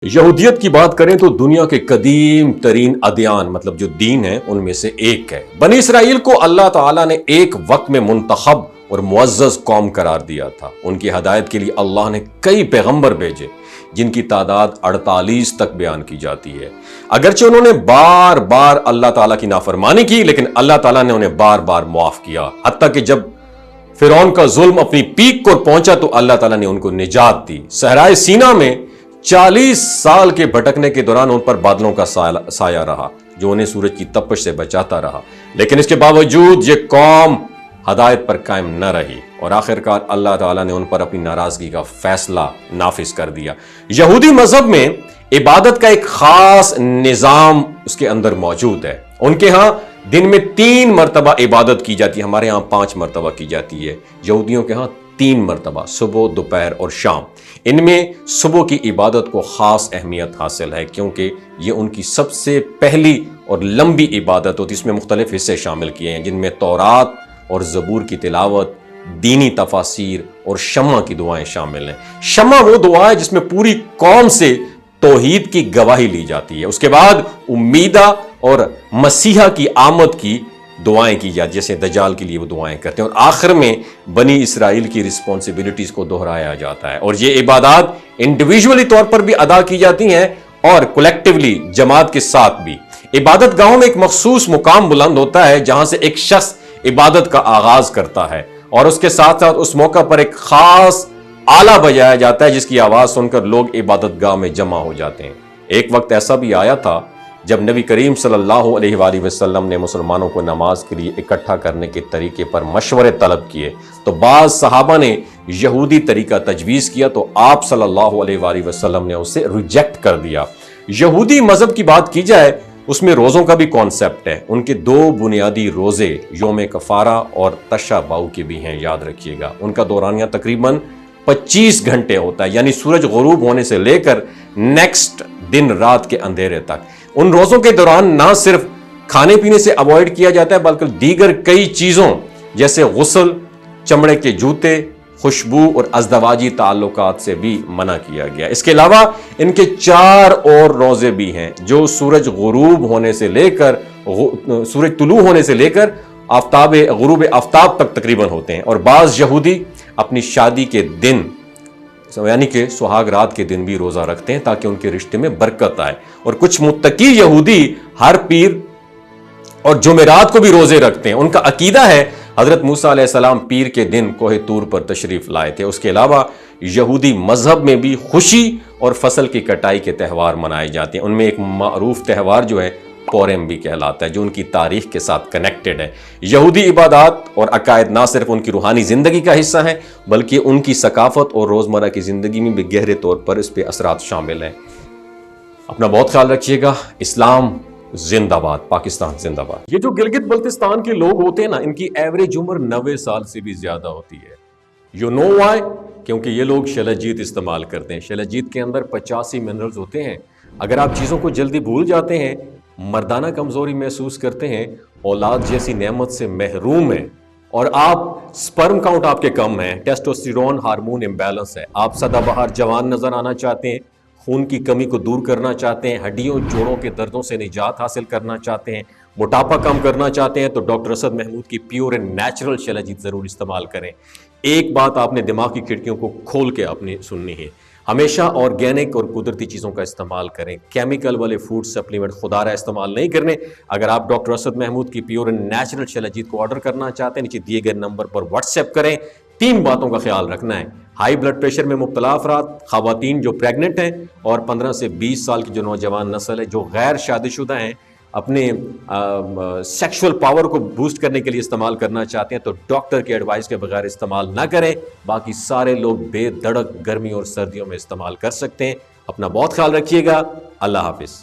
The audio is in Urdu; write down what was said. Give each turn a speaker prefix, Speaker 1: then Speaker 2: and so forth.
Speaker 1: یہودیت کی بات کریں تو دنیا کے قدیم ترین ادیان مطلب جو دین ہے ان میں سے ایک ہے۔ بنی اسرائیل کو اللہ تعالیٰ نے ایک وقت میں منتخب اور معزز قوم قرار دیا تھا۔ ان کی ہدایت کے لیے اللہ نے کئی پیغمبر بھیجے جن کی تعداد 48 تک بیان کی جاتی ہے۔ اگرچہ انہوں نے بار بار اللہ تعالیٰ کی نافرمانی کی لیکن اللہ تعالیٰ نے انہیں بار بار معاف کیا، حتیٰ کہ جب فرعون کا ظلم اپنی پیک کو پہنچا تو اللہ تعالیٰ نے ان کو نجات دی۔ صحرائے سینا میں 40 سال کے بھٹکنے کے دوران ان پر بادلوں کا سایہ رہا جو انہیں سورج کی تپش سے بچاتا رہا، لیکن اس کے باوجود یہ قوم ہدایت پر قائم نہ رہی اور آخرکار اللہ تعالیٰ نے ان پر اپنی ناراضگی کا فیصلہ نافذ کر دیا۔ یہودی مذہب میں عبادت کا ایک خاص نظام اس کے اندر موجود ہے۔ ان کے ہاں دن میں 3 مرتبہ عبادت کی جاتی ہے، ہمارے ہاں 5 مرتبہ کی جاتی ہے، یہودیوں کے ہاں 3 مرتبہ، صبح، دوپہر اور شام۔ ان میں صبح کی عبادت کو خاص اہمیت حاصل ہے کیونکہ یہ ان کی سب سے پہلی اور لمبی عبادت ہوتی ہے۔ اس میں مختلف حصے شامل کیے ہیں جن میں تورات اور زبور کی تلاوت، دینی تفاسیر اور شمع کی دعائیں شامل ہیں۔ شمع وہ دعا ہے جس میں پوری قوم سے توحید کی گواہی لی جاتی ہے، اس کے بعد امیدہ اور مسیحا کی آمد کی دعائیں کی جاتی ہیں، جیسے دجال کے لیے وہ دعائیں کرتے ہیں، اور آخر میں بنی اسرائیل کی رسپانسبلٹیز کو دہرایا جاتا ہے۔ اور یہ عبادات انڈیویجولی طور پر بھی ادا کی جاتی ہیں اور کولیکٹیولی جماعت کے ساتھ بھی۔ عبادت گاہوں میں ایک مخصوص مقام بلند ہوتا ہے جہاں سے ایک شخص عبادت کا آغاز کرتا ہے اور اس کے ساتھ ساتھ اس موقع پر ایک خاص آلہ بجایا جاتا ہے جس کی آواز سن کر لوگ عبادت گاہ میں جمع ہو جاتے ہیں۔ ایک وقت ایسا بھی آیا تھا جب نبی کریم صلی اللہ علیہ وآلہ وسلم نے مسلمانوں کو نماز کے لیے اکٹھا کرنے کے طریقے پر مشورے طلب کیے تو بعض صحابہ نے یہودی طریقہ تجویز کیا تو آپ صلی اللہ علیہ وآلہ وسلم نے اسے ریجیکٹ کر دیا۔ یہودی مذہب کی بات کی جائے اس میں روزوں کا بھی کانسیپٹ ہے۔ ان کے 2 بنیادی روزے یوم کفارہ اور تشا باؤ کے بھی ہیں، یاد رکھیے گا۔ ان کا دورانیہ تقریباً 25 گھنٹے ہوتا ہے، یعنی سورج غروب ہونے سے لے کر نیکسٹ دن رات کے اندھیرے تک۔ ان روزوں کے دوران نہ صرف کھانے پینے سے اوائڈ کیا جاتا ہے بلکہ دیگر کئی چیزوں جیسے غسل، چمڑے کے جوتے، خوشبو اور ازدواجی تعلقات سے بھی منع کیا گیا۔ اس کے علاوہ ان کے 4 اور روزے بھی ہیں جو سورج غروب ہونے سے لے کر سورج طلوع ہونے سے لے کر غروب آفتاب تک تقریباً ہوتے ہیں، اور بعض یہودی اپنی شادی کے دن یعنی کہ سہاگ رات کے دن بھی روزہ رکھتے ہیں تاکہ ان کے رشتے میں برکت آئے، اور کچھ متقی یہودی ہر پیر اور جمعرات کو بھی روزے رکھتے ہیں۔ ان کا عقیدہ ہے حضرت موسیٰ علیہ السلام پیر کے دن کوہ طور پر تشریف لائے تھے۔ اس کے علاوہ یہودی مذہب میں بھی خوشی اور فصل کی کٹائی کے تہوار منائے جاتے ہیں۔ ان میں ایک معروف تہوار جو ہے پورم بھی کہلاتا ہے جو ان کی تاریخ کے ساتھ کنیکٹڈ ہے۔ یہودی عبادات اور عقائد نہ صرف ان کی روحانی زندگی کا حصہ ہیں بلکہ ان کی ثقافت اور روزمرہ کی زندگی میں بھی گہرے طور پر اس پہ اثرات شامل ہیں۔ اپنا بہت خیال رکھیے گا۔ اسلام زندہ باد، پاکستان زندہ باد۔ یہ جو گلگت بلتستان کے لوگ ہوتے ہیں نا، ان کی ایوریج عمر 90 سال سے بھی زیادہ ہوتی ہے۔ You know why? کیونکہ یہ لوگ شلجیت استعمال کرتے ہیں۔ شلجیت کے اندر 85 منرلز ہوتے ہیں۔ اگر آپ چیزوں کو جلدی بھول جاتے ہیں، مردانہ کمزوری محسوس کرتے ہیں، اولاد جیسی نعمت سے محروم ہیں، اور آپ سپرم کاؤنٹ آپ کے کم ہیں، ٹیسٹوسٹیرون ہارمون امبیلنس ہے، آپ سدا بہار جوان نظر آنا چاہتے ہیں، خون کی کمی کو دور کرنا چاہتے ہیں، ہڈیوں جوڑوں کے دردوں سے نجات حاصل کرنا چاہتے ہیں، موٹاپا کم کرنا چاہتے ہیں تو ڈاکٹر اسد محمود کی پیور اینڈ نیچرل شلجیت ضرور استعمال کریں۔ ایک بات آپ نے دماغ کی کھڑکیوں کو کھول کے اپنی سننی ہے، ہمیشہ آرگینک اور قدرتی چیزوں کا استعمال کریں، کیمیکل والے فوڈ سپلیمنٹ خدا رہا استعمال نہیں کرنے۔ اگر آپ ڈاکٹر اسد محمود کی پیور اینڈ نیچرل شلجیت کو آرڈر کرنا چاہتے ہیں، نیچے دیے گئے نمبر پر واٹس ایپ کریں۔ 3 باتوں کا خیال رکھنا ہے: ہائی بلڈ پریشر میں مبتلا افراد، خواتین جو پریگننٹ ہیں، اور 15 سے 20 سال کی جو نوجوان نسل ہے جو غیر شادی شدہ ہیں، اپنے سیکشول پاور کو بوسٹ کرنے کے لیے استعمال کرنا چاہتے ہیں تو ڈاکٹر کے ایڈوائس کے بغیر استعمال نہ کریں۔ باقی سارے لوگ بے دھڑک گرمی اور سردیوں میں استعمال کر سکتے ہیں۔ اپنا بہت خیال رکھیے گا۔ اللہ حافظ۔